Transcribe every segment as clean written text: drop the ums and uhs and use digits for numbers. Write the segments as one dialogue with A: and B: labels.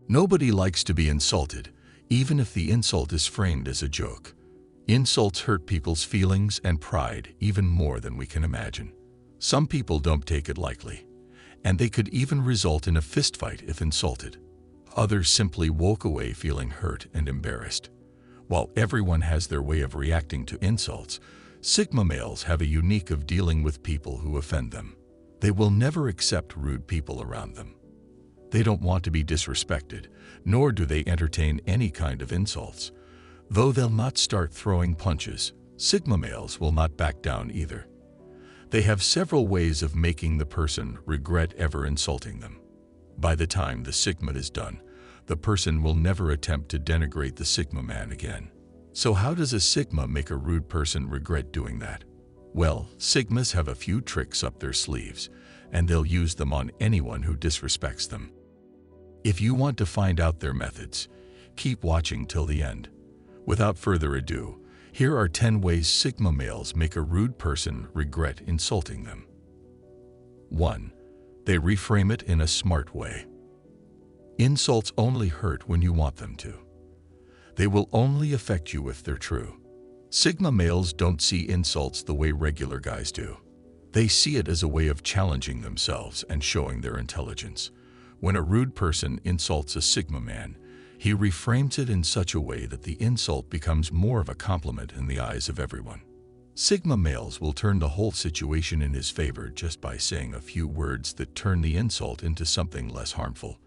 A: Nobody likes to be insulted, even if the insult is framed as a joke. Insults hurt people's feelings and pride even more than we can imagine. Some people don't take it lightly, and they could even result in a fistfight if insulted. Others simply walk away feeling hurt and embarrassed. While everyone has their way of reacting to insults, Sigma males have a unique way of dealing with people who offend them. They will never accept rude people around them. They don't want to be disrespected, nor do they entertain any kind of insults. Though they'll not start throwing punches, Sigma males will not back down either. They have several ways of making the person regret ever insulting them. By the time the Sigma is done, the person will never attempt to denigrate the Sigma man again. So how does a Sigma make a rude person regret doing that? Well, Sigmas have a few tricks up their sleeves, and they'll use them on anyone who disrespects them. If you want to find out their methods, keep watching till the end. Without further ado, here are 10 ways Sigma males make a rude person regret insulting them. 1. They reframe it in a smart way. Insults only hurt when you want them to. They will only affect you if they're true. Sigma males don't see insults the way regular guys do. They see it as a way of challenging themselves and showing their intelligence. When a rude person insults a Sigma man, he reframes it in such a way that the insult becomes more of a compliment in the eyes of everyone. Sigma males will turn the whole situation in his favor just by saying a few words that turn the insult into something less harmful.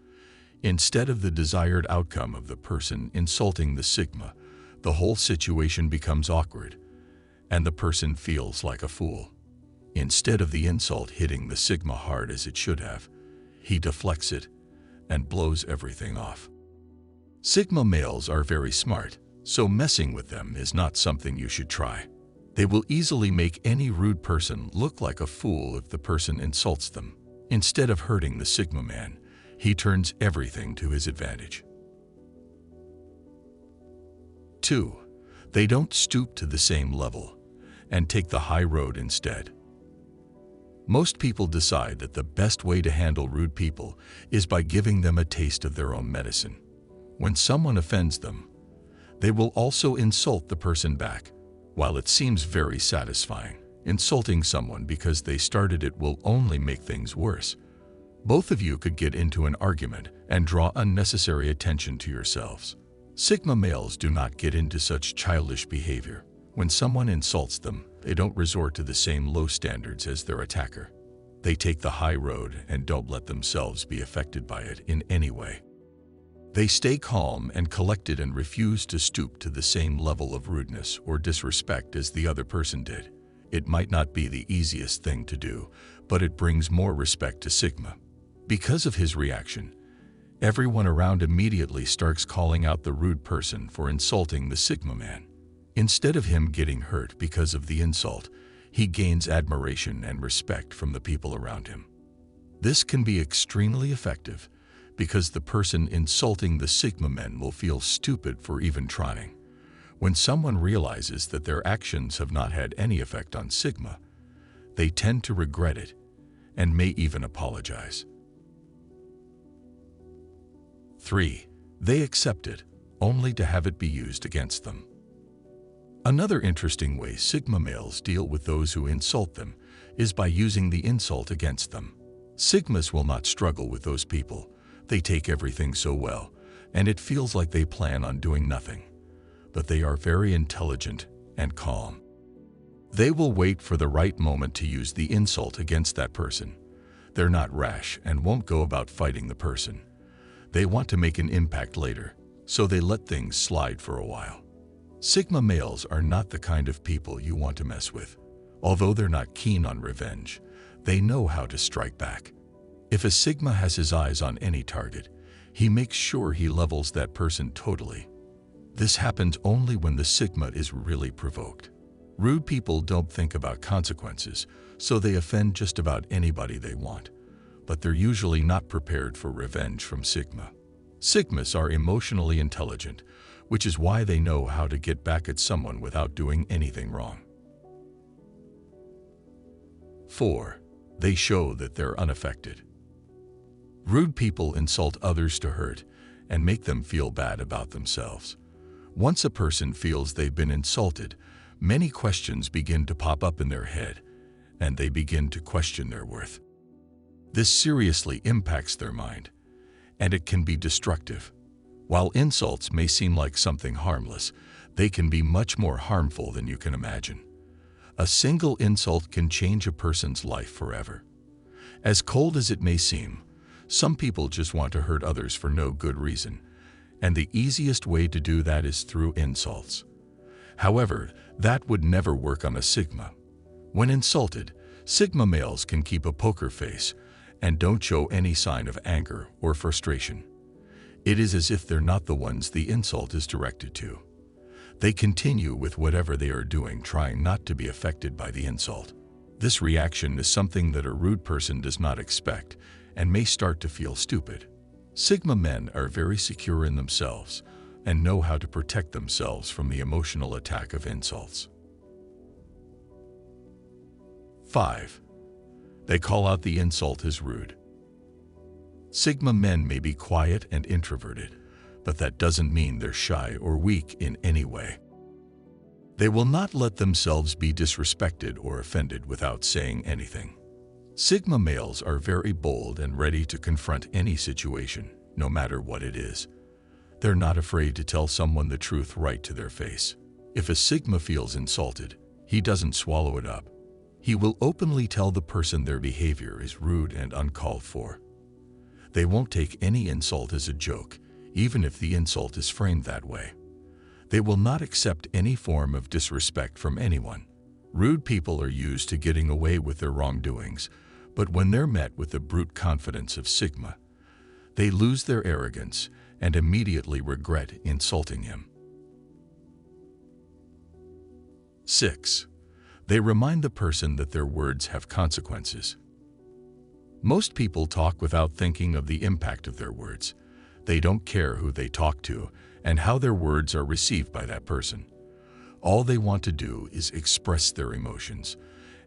A: Instead of the desired outcome of the person insulting the Sigma, the whole situation becomes awkward, and the person feels like a fool. Instead of the insult hitting the Sigma hard as it should have, he deflects it and blows everything off. Sigma males are very smart, so messing with them is not something you should try. They will easily make any rude person look like a fool if the person insults them. Instead of hurting the Sigma man, he turns everything to his advantage. 2. They don't stoop to the same level and take the high road instead. Most people decide that the best way to handle rude people is by giving them a taste of their own medicine. When someone offends them, they will also insult the person back. While it seems very satisfying, insulting someone because they started it will only make things worse. Both of you could get into an argument and draw unnecessary attention to yourselves. Sigma males do not get into such childish behavior. When someone insults them, they don't resort to the same low standards as their attacker. They take the high road and don't let themselves be affected by it in any way. They stay calm and collected and refuse to stoop to the same level of rudeness or disrespect as the other person did. It might not be the easiest thing to do, but it brings more respect to Sigma. Because of his reaction, everyone around immediately starts calling out the rude person for insulting the Sigma man. Instead of him getting hurt because of the insult, he gains admiration and respect from the people around him. This can be extremely effective because the person insulting the Sigma men will feel stupid for even trying. When someone realizes that their actions have not had any effect on Sigma, they tend to regret it and may even apologize. 3. They accept it, only to have it be used against them. Another interesting way Sigma males deal with those who insult them is by using the insult against them. Sigmas will not struggle with those people. They take everything so well, and it feels like they plan on doing nothing. But they are very intelligent and calm. They will wait for the right moment to use the insult against that person. They're not rash and won't go about fighting the person. They want to make an impact later, so they let things slide for a while. Sigma males are not the kind of people you want to mess with. Although they're not keen on revenge, they know how to strike back. If a Sigma has his eyes on any target, he makes sure he levels that person totally. This happens only when the Sigma is really provoked. Rude people don't think about consequences, so they offend just about anybody they want. But they're usually not prepared for revenge from Sigma. Sigmas are emotionally intelligent, which is why they know how to get back at someone without doing anything wrong. 4. They show that they're unaffected. Rude people insult others to hurt, and make them feel bad about themselves. Once a person feels they've been insulted, many questions begin to pop up in their head, and they begin to question their worth. This seriously impacts their mind, and it can be destructive. While insults may seem like something harmless, they can be much more harmful than you can imagine. A single insult can change a person's life forever. As cold as it may seem, some people just want to hurt others for no good reason, and the easiest way to do that is through insults. However, that would never work on a Sigma. When insulted, Sigma males can keep a poker face and don't show any sign of anger or frustration. It is as if they're not the ones the insult is directed to. They continue with whatever they are doing, trying not to be affected by the insult. This reaction is something that a rude person does not expect and may start to feel stupid. Sigma men are very secure in themselves and know how to protect themselves from the emotional attack of insults. 5. They call out the insult as rude. Sigma men may be quiet and introverted, but that doesn't mean they're shy or weak in any way. They will not let themselves be disrespected or offended without saying anything. Sigma males are very bold and ready to confront any situation, no matter what it is. They're not afraid to tell someone the truth right to their face. If a Sigma feels insulted, he doesn't swallow it up. He will openly tell the person their behavior is rude and uncalled for. They won't take any insult as a joke, even if the insult is framed that way. They will not accept any form of disrespect from anyone. Rude people are used to getting away with their wrongdoings, but when they're met with the brute confidence of Sigma, they lose their arrogance and immediately regret insulting him. 6. They remind the person that their words have consequences. Most people talk without thinking of the impact of their words. They don't care who they talk to and how their words are received by that person. All they want to do is express their emotions,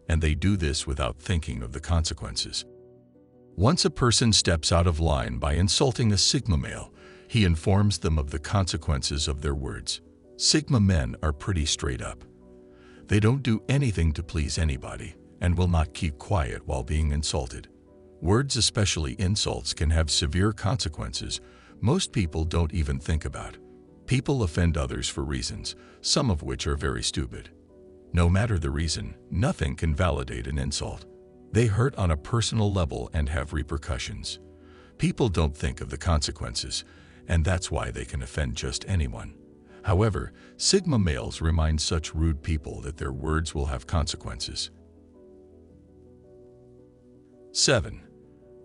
A: and they do this without thinking of the consequences. Once a person steps out of line by insulting a Sigma male, he informs them of the consequences of their words. Sigma men are pretty straight up. They don't do anything to please anybody and will not keep quiet while being insulted. Words, especially insults, can have severe consequences most people don't even think about. People offend others for reasons, some of which are very stupid. No matter the reason, nothing can validate an insult. They hurt on a personal level and have repercussions. People don't think of the consequences, and that's why they can offend just anyone. However, Sigma males remind such rude people that their words will have consequences. 7.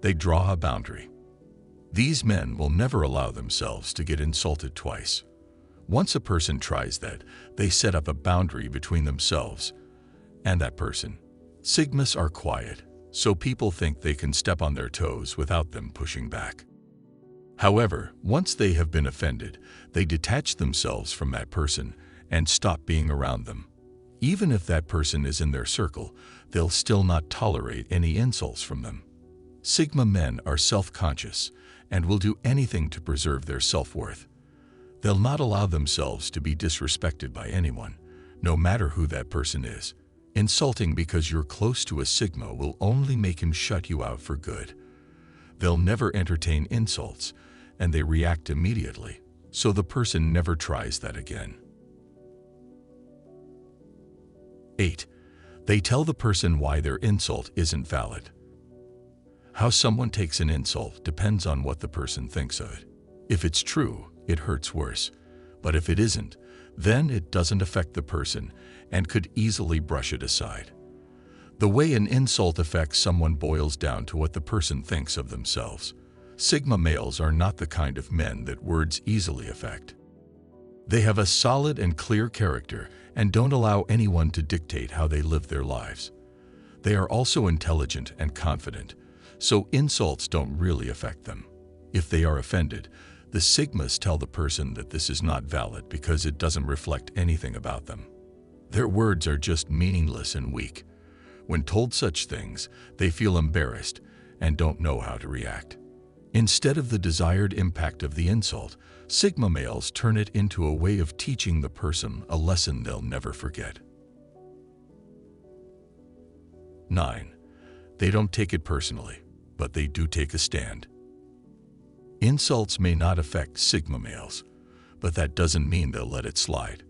A: They draw a boundary. These men will never allow themselves to get insulted twice. Once a person tries that, they set up a boundary between themselves and that person. Sigmas are quiet, so people think they can step on their toes without them pushing back. However, once they have been offended, they detach themselves from that person and stop being around them. Even if that person is in their circle, they'll still not tolerate any insults from them. Sigma men are self-conscious and will do anything to preserve their self-worth. They'll not allow themselves to be disrespected by anyone, no matter who that person is. Insulting because you're close to a Sigma will only make him shut you out for good. They'll never entertain insults, and they react immediately, so the person never tries that again. 8. They tell the person why their insult isn't valid. How someone takes an insult depends on what the person thinks of it. If it's true, it hurts worse, but if it isn't, then it doesn't affect the person and could easily brush it aside. The way an insult affects someone boils down to what the person thinks of themselves. Sigma males are not the kind of men that words easily affect. They have a solid and clear character and don't allow anyone to dictate how they live their lives. They are also intelligent and confident, so insults don't really affect them. If they are offended, the Sigmas tell the person that this is not valid because it doesn't reflect anything about them. Their words are just meaningless and weak. When told such things, they feel embarrassed and don't know how to react. Instead of the desired impact of the insult, Sigma males turn it into a way of teaching the person a lesson they'll never forget. 9. They don't take it personally, but they do take a stand. Insults may not affect Sigma males, but that doesn't mean they'll let it slide.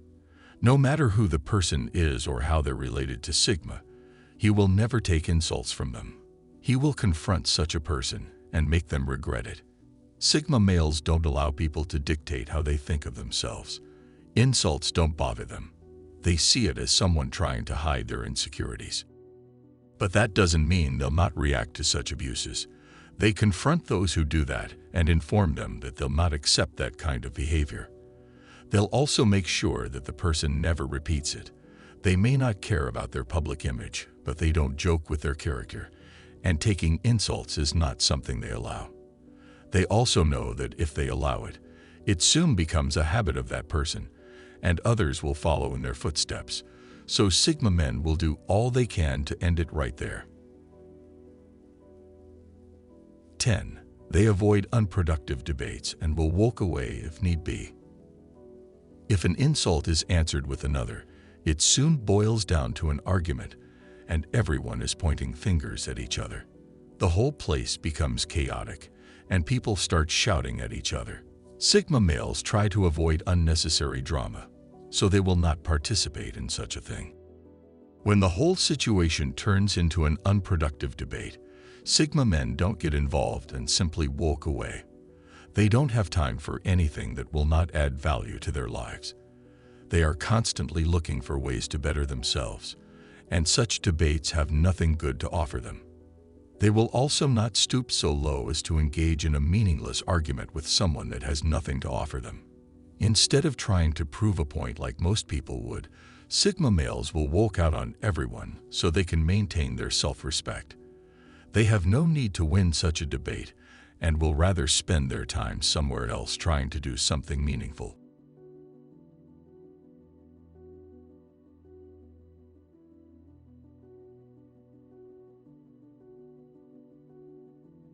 A: No matter who the person is or how they're related to Sigma, he will never take insults from them. He will confront such a person and make them regret it. Sigma males don't allow people to dictate how they think of themselves. Insults don't bother them. They see it as someone trying to hide their insecurities. But that doesn't mean they'll not react to such abuses. They confront those who do that and inform them that they'll not accept that kind of behavior. They'll also make sure that the person never repeats it. They may not care about their public image, but they don't joke with their character, and taking insults is not something they allow. They also know that if they allow it, it soon becomes a habit of that person, and others will follow in their footsteps. So Sigma men will do all they can to end it right there. 10. They avoid unproductive debates and will walk away if need be. If an insult is answered with another, it soon boils down to an argument, and everyone is pointing fingers at each other. The whole place becomes chaotic, and people start shouting at each other. Sigma males try to avoid unnecessary drama, so they will not participate in such a thing. When the whole situation turns into an unproductive debate, Sigma men don't get involved and simply walk away. They don't have time for anything that will not add value to their lives. They are constantly looking for ways to better themselves, and such debates have nothing good to offer them. They will also not stoop so low as to engage in a meaningless argument with someone that has nothing to offer them. Instead of trying to prove a point like most people would, Sigma males will walk out on everyone so they can maintain their self-respect. They have no need to win such a debate and will rather spend their time somewhere else trying to do something meaningful.